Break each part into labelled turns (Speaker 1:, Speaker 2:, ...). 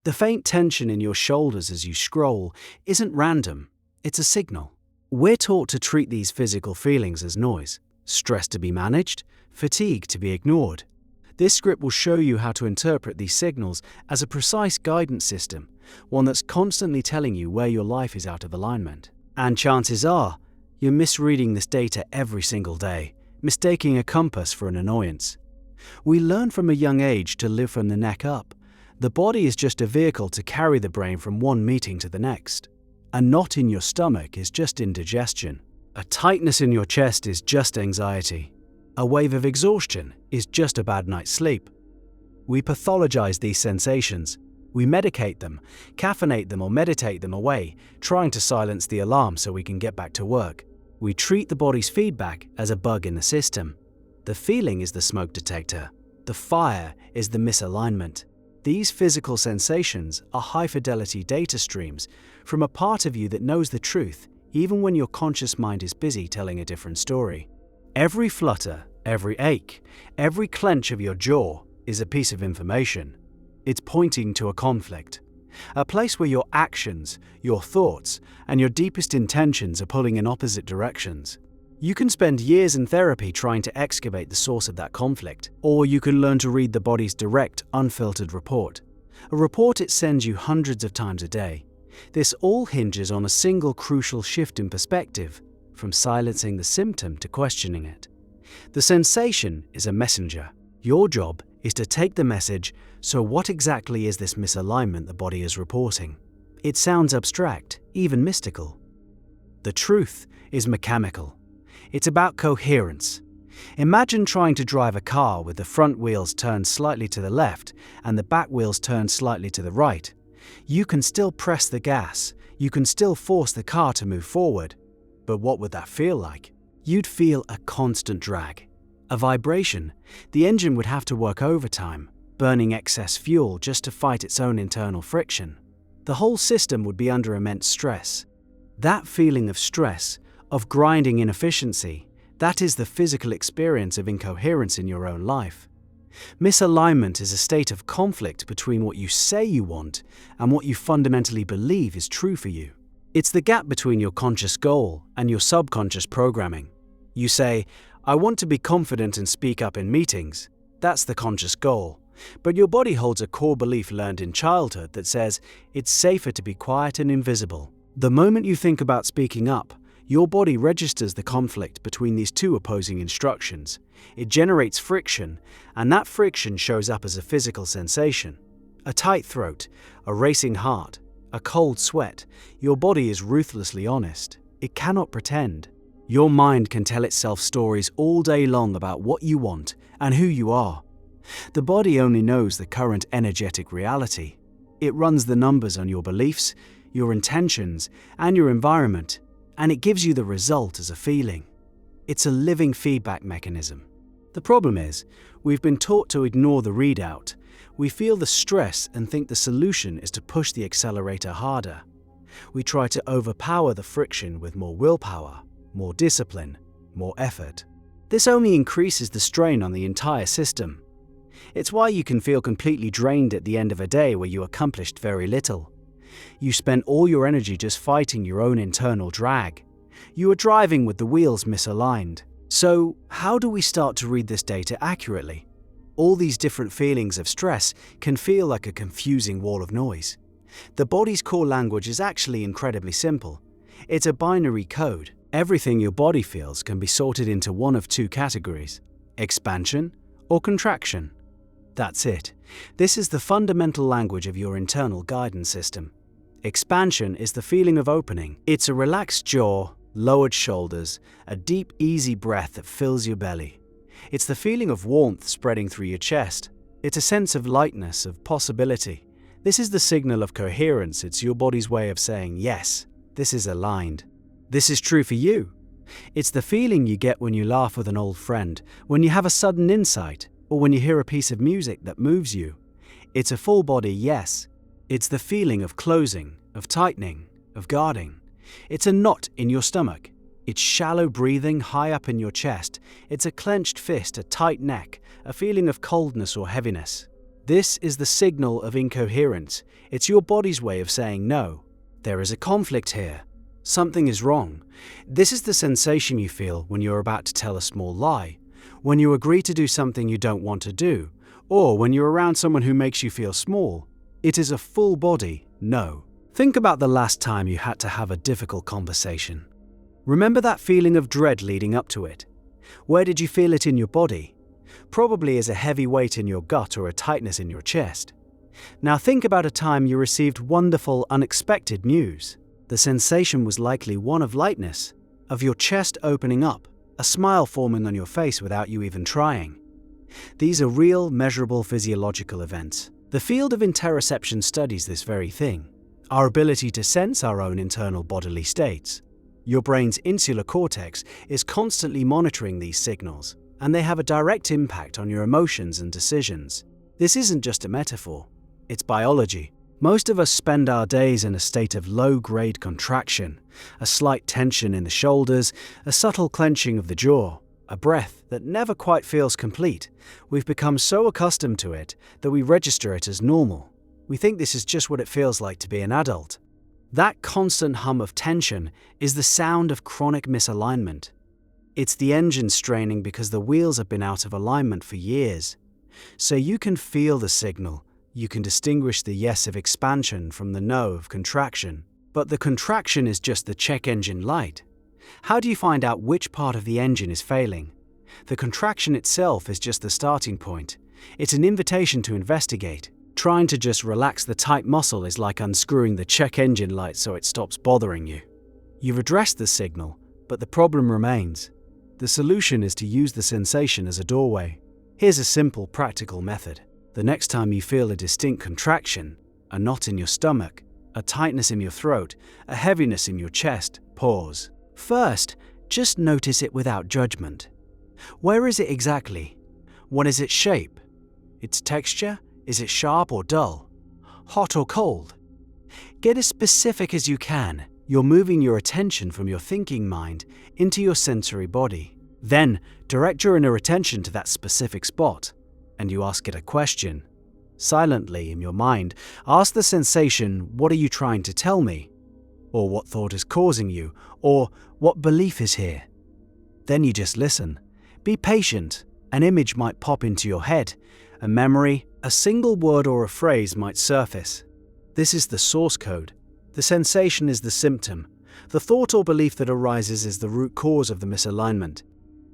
Speaker 1: The faint tension in your shoulders as you scroll isn't random, it's a signal. We're taught to treat these physical feelings as noise, stress to be managed, fatigue to be ignored. This script will show you how to interpret these signals as a precise guidance system, one that's constantly telling you where your life is out of alignment. And chances are, you're misreading this data every single day, mistaking a compass for an annoyance. We learn from a young age to live from the neck up. The body is just a vehicle to carry the brain from one meeting to the next. A knot in your stomach is just indigestion. A tightness in your chest is just anxiety. A wave of exhaustion is just a bad night's sleep. We pathologize these sensations. We medicate them, caffeinate them or meditate them away, trying to silence the alarm so we can get back to work. We treat the body's feedback as a bug in the system. The feeling is the smoke detector. The fire is the misalignment. These physical sensations are high-fidelity data streams from a part of you that knows the truth, even when your conscious mind is busy telling a different story. Every flutter, every ache, every clench of your jaw is a piece of information. It's pointing to a conflict, a place where your actions, your thoughts, and your deepest intentions are pulling in opposite directions. You can spend years in therapy trying to excavate the source of that conflict, or you can learn to read the body's direct, unfiltered report. A report it sends you hundreds of times a day. This all hinges on a single crucial shift in perspective, from silencing the symptom to questioning it. The sensation is a messenger. Your job is to take the message, so what exactly is this misalignment the body is reporting? It sounds abstract, even mystical. The truth is mechanical. It's about coherence. Imagine trying to drive a car with the front wheels turned slightly to the left and the back wheels turned slightly to the right. You can still press the gas, you can still force the car to move forward, but what would that feel like? You'd feel a constant drag, a vibration. The engine would have to work overtime, burning excess fuel just to fight its own internal friction. The whole system would be under immense stress. That feeling of stress, of grinding inefficiency, that is the physical experience of incoherence in your own life. Misalignment is a state of conflict between what you say you want and what you fundamentally believe is true for you. It's the gap between your conscious goal and your subconscious programming. You say, "I want to be confident and speak up in meetings." That's the conscious goal. But your body holds a core belief learned in childhood that says it's safer to be quiet and invisible. The moment you think about speaking up, your body registers the conflict between these two opposing instructions. It generates friction, and that friction shows up as a physical sensation. A tight throat, a racing heart, a cold sweat. Your body is ruthlessly honest. It cannot pretend. Your mind can tell itself stories all day long about what you want and who you are. The body only knows the current energetic reality. It runs the numbers on your beliefs, your intentions, and your environment, and it gives you the result as a feeling. It's a living feedback mechanism. The problem is, we've been taught to ignore the readout. We feel the stress and think the solution is to push the accelerator harder. We try to overpower the friction with more willpower, more discipline, more effort. This only increases the strain on the entire system. It's why you can feel completely drained at the end of a day where you accomplished very little. You spent all your energy just fighting your own internal drag. You are driving with the wheels misaligned. So, how do we start to read this data accurately? All these different feelings of stress can feel like a confusing wall of noise. The body's core language is actually incredibly simple. It's a binary code. Everything your body feels can be sorted into one of two categories: expansion or contraction. That's it. This is the fundamental language of your internal guidance system. Expansion is the feeling of opening. It's a relaxed jaw, lowered shoulders, a deep, easy breath that fills your belly. It's the feeling of warmth spreading through your chest. It's a sense of lightness, of possibility. This is the signal of coherence. It's your body's way of saying, yes, this is aligned. This is true for you. It's the feeling you get when you laugh with an old friend, when you have a sudden insight, or when you hear a piece of music that moves you. It's a full body yes. It's the feeling of closing, of tightening, of guarding. It's a knot in your stomach. It's shallow breathing high up in your chest. It's a clenched fist, a tight neck, a feeling of coldness or heaviness. This is the signal of incoherence. It's your body's way of saying no. There is a conflict here. Something is wrong. This is the sensation you feel when you're about to tell a small lie, when you agree to do something you don't want to do, or when you're around someone who makes you feel small. It is a full body no. Think about the last time you had to have a difficult conversation. Remember that feeling of dread leading up to it. Where did you feel it in your body? Probably as a heavy weight in your gut or a tightness in your chest. Now think about a time you received wonderful, unexpected news. The sensation was likely one of lightness, of your chest opening up, a smile forming on your face without you even trying. These are real, measurable physiological events. The field of interoception studies this very thing, our ability to sense our own internal bodily states. Your brain's insular cortex is constantly monitoring these signals, and they have a direct impact on your emotions and decisions. This isn't just a metaphor, it's biology. Most of us spend our days in a state of low-grade contraction, a slight tension in the shoulders, a subtle clenching of the jaw, a breath that never quite feels complete. We've become so accustomed to it that we register it as normal. We think this is just what it feels like to be an adult. That constant hum of tension is the sound of chronic misalignment. It's the engine straining because the wheels have been out of alignment for years. So you can feel the signal. You can distinguish the yes of expansion from the no of contraction. But the contraction is just the check engine light. How do you find out which part of the engine is failing? The contraction itself is just the starting point. It's an invitation to investigate. Trying to just relax the tight muscle is like unscrewing the check engine light so it stops bothering you. You've addressed the signal, but the problem remains. The solution is to use the sensation as a doorway. Here's a simple, practical method. The next time you feel a distinct contraction, a knot in your stomach, a tightness in your throat, a heaviness in your chest, pause. First, just notice it without judgment. Where is it exactly? What is its shape? Its texture? Is it sharp or dull? Hot or cold? Get as specific as you can. You're moving your attention from your thinking mind into your sensory body. Then, direct your inner attention to that specific spot, and you ask it a question. Silently, in your mind, ask the sensation, what are you trying to tell me? Or what thought is causing you? Or what belief is here? Then you just listen. Be patient. An image might pop into your head. A memory, a single word or a phrase might surface. This is the source code. The sensation is the symptom. The thought or belief that arises is the root cause of the misalignment.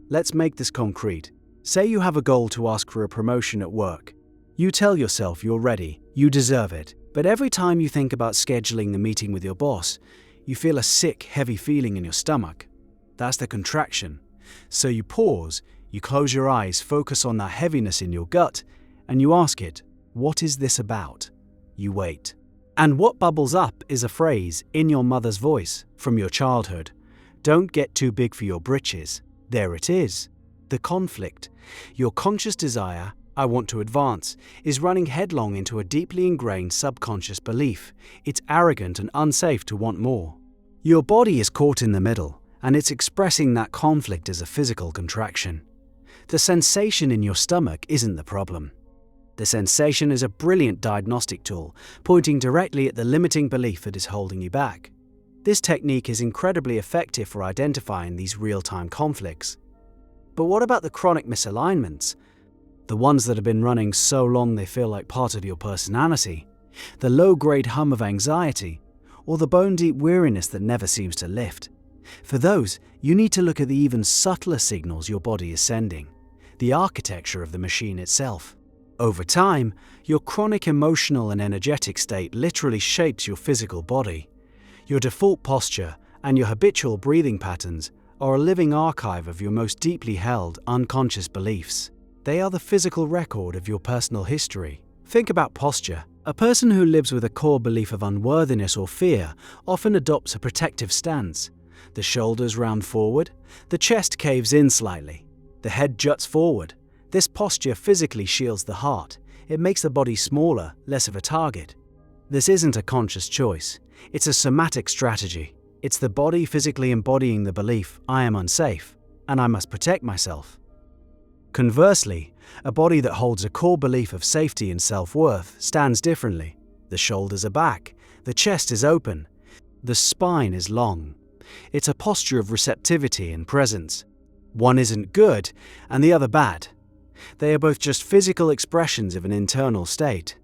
Speaker 1: Let's make this concrete. Say you have a goal to ask for a promotion at work. You tell yourself you're ready, you deserve it. But every time you think about scheduling the meeting with your boss, you feel a sick, heavy feeling in your stomach. That's the contraction. So you pause, you close your eyes, focus on that heaviness in your gut, and you ask it, what is this about? You wait. And what bubbles up is a phrase in your mother's voice from your childhood. Don't get too big for your britches. There it is. The conflict. Your conscious desire, I want to advance, is running headlong into a deeply ingrained subconscious belief. It's arrogant and unsafe to want more. Your body is caught in the middle, and it's expressing that conflict as a physical contraction. The sensation in your stomach isn't the problem. The sensation is a brilliant diagnostic tool, pointing directly at the limiting belief that is holding you back. This technique is incredibly effective for identifying these real-time conflicts. But what about the chronic misalignments? The ones that have been running so long they feel like part of your personality, the low-grade hum of anxiety, or the bone-deep weariness that never seems to lift. For those, you need to look at the even subtler signals your body is sending, the architecture of the machine itself. Over time, your chronic emotional and energetic state literally shapes your physical body. Your default posture and your habitual breathing patterns are a living archive of your most deeply held, unconscious beliefs. They are the physical record of your personal history. Think about posture. A person who lives with a core belief of unworthiness or fear often adopts a protective stance. The shoulders round forward, the chest caves in slightly, the head juts forward. This posture physically shields the heart. It makes the body smaller, less of a target. This isn't a conscious choice. It's a somatic strategy. It's the body physically embodying the belief, I am unsafe, and I must protect myself. Conversely, A body that holds a core belief of safety and self-worth stands differently. The shoulders are back, the chest is open, the spine is long. It's a posture of receptivity and presence. One isn't good and the other bad. They are both just physical expressions of an internal state.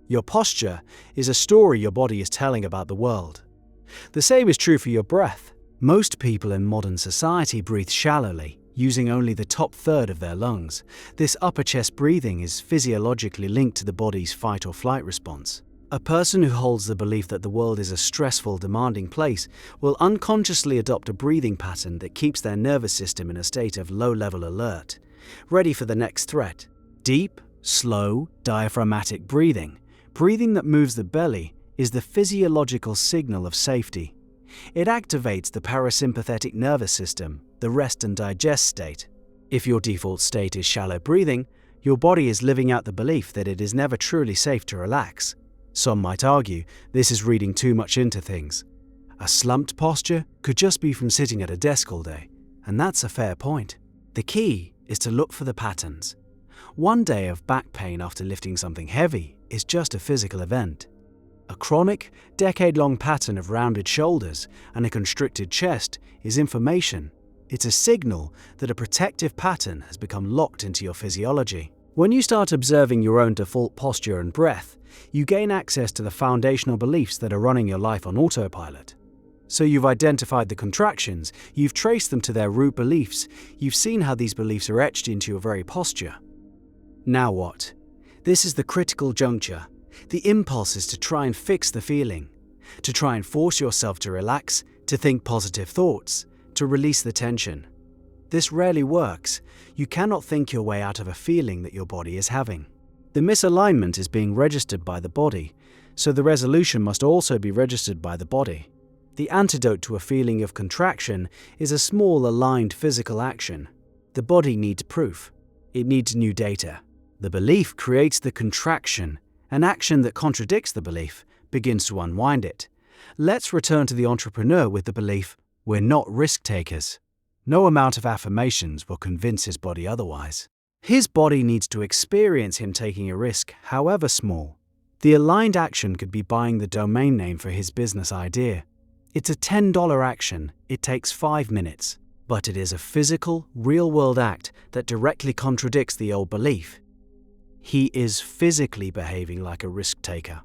Speaker 1: Your posture is a story your body is telling about the world. The same is true for your breath. Most people in modern society breathe shallowly, using only the top third of their lungs. This upper chest breathing is physiologically linked to the body's fight or flight response. A person who holds the belief that the world is a stressful, demanding place will unconsciously adopt a breathing pattern that keeps their nervous system in a state of low-level alert, ready for the next threat. Deep, slow, diaphragmatic breathing, breathing that moves the belly, is the physiological signal of safety. It activates the parasympathetic nervous system, the rest and digest state. If your default state is shallow breathing, your body is living out the belief that it is never truly safe to relax. Some might argue this is reading too much into things. A slumped posture could just be from sitting at a desk all day, and that's a fair point. The key is to look for the patterns. One day of back pain after lifting something heavy is just a physical event. A chronic, decade-long pattern of rounded shoulders and a constricted chest is information. It's a signal that a protective pattern has become locked into your physiology. When you start observing your own default posture and breath, you gain access to the foundational beliefs that are running your life on autopilot. So you've identified the contractions, you've traced them to their root beliefs, you've seen how these beliefs are etched into your very posture. Now what? This is the critical juncture. The impulse is to try and fix the feeling, to try and force yourself to relax, to think positive thoughts, to release the tension. This rarely works. You cannot think your way out of a feeling that your body is having. The misalignment is being registered by the body, so the resolution must also be registered by the body. The antidote to a feeling of contraction is a small aligned physical action. The body needs proof. It needs new data. The belief creates the contraction. An action that contradicts the belief begins to unwind it. Let's return to the entrepreneur with the belief, we're not risk takers. No amount of affirmations will convince his body otherwise. His body needs to experience him taking a risk, however small. The aligned action could be buying the domain name for his business idea. It's a $10 action, it takes 5 minutes, but it is a physical, real-world act that directly contradicts the old belief. He is physically behaving like a risk taker.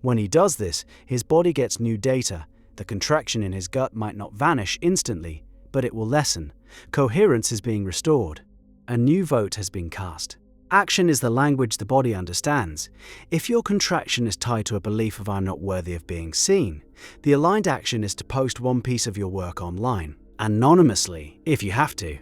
Speaker 1: When he does this, his body gets new data. The contraction in his gut might not vanish instantly, but it will lessen. Coherence is being restored. A new vote has been cast. Action is the language the body understands. If your contraction is tied to a belief of I'm not worthy of being seen, the aligned action is to post one piece of your work online, anonymously, if you have to.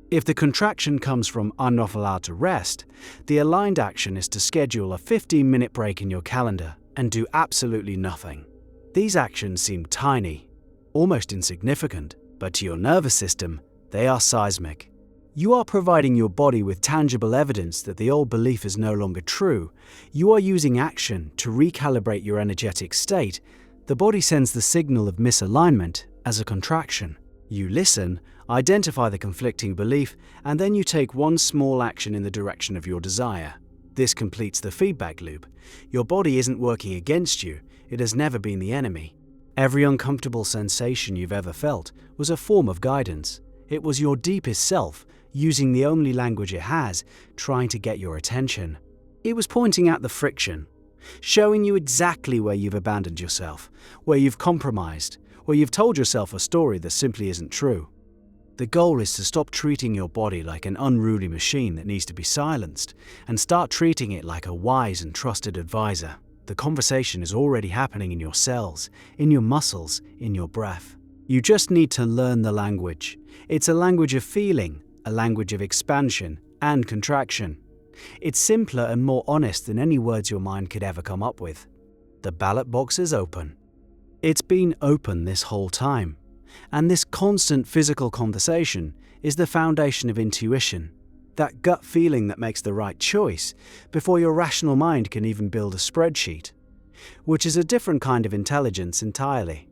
Speaker 1: If the contraction comes from I'm not allowed to rest, the aligned action is to schedule a 15-minute break in your calendar and do absolutely nothing. These actions seem tiny, almost insignificant, but to your nervous system, they are seismic. You are providing your body with tangible evidence that the old belief is no longer true. You are using action to recalibrate your energetic state. The body sends the signal of misalignment as a contraction. You listen, identify the conflicting belief, and then you take one small action in the direction of your desire. This completes the feedback loop. Your body isn't working against you. It has never been the enemy. Every uncomfortable sensation you've ever felt was a form of guidance. It was your deepest self, using the only language it has, trying to get your attention. It was pointing out the friction, showing you exactly where you've abandoned yourself, where you've compromised, where you've told yourself a story that simply isn't true. The goal is to stop treating your body like an unruly machine that needs to be silenced and start treating it like a wise and trusted advisor. The conversation is already happening in your cells, in your muscles, in your breath. You just need to learn the language. It's a language of feeling, a language of expansion and contraction. It's simpler and more honest than any words your mind could ever come up with. The ballot box is open. It's been open this whole time. And this constant physical conversation is the foundation of intuition, that gut feeling that makes the right choice before your rational mind can even build a spreadsheet, which is a different kind of intelligence entirely.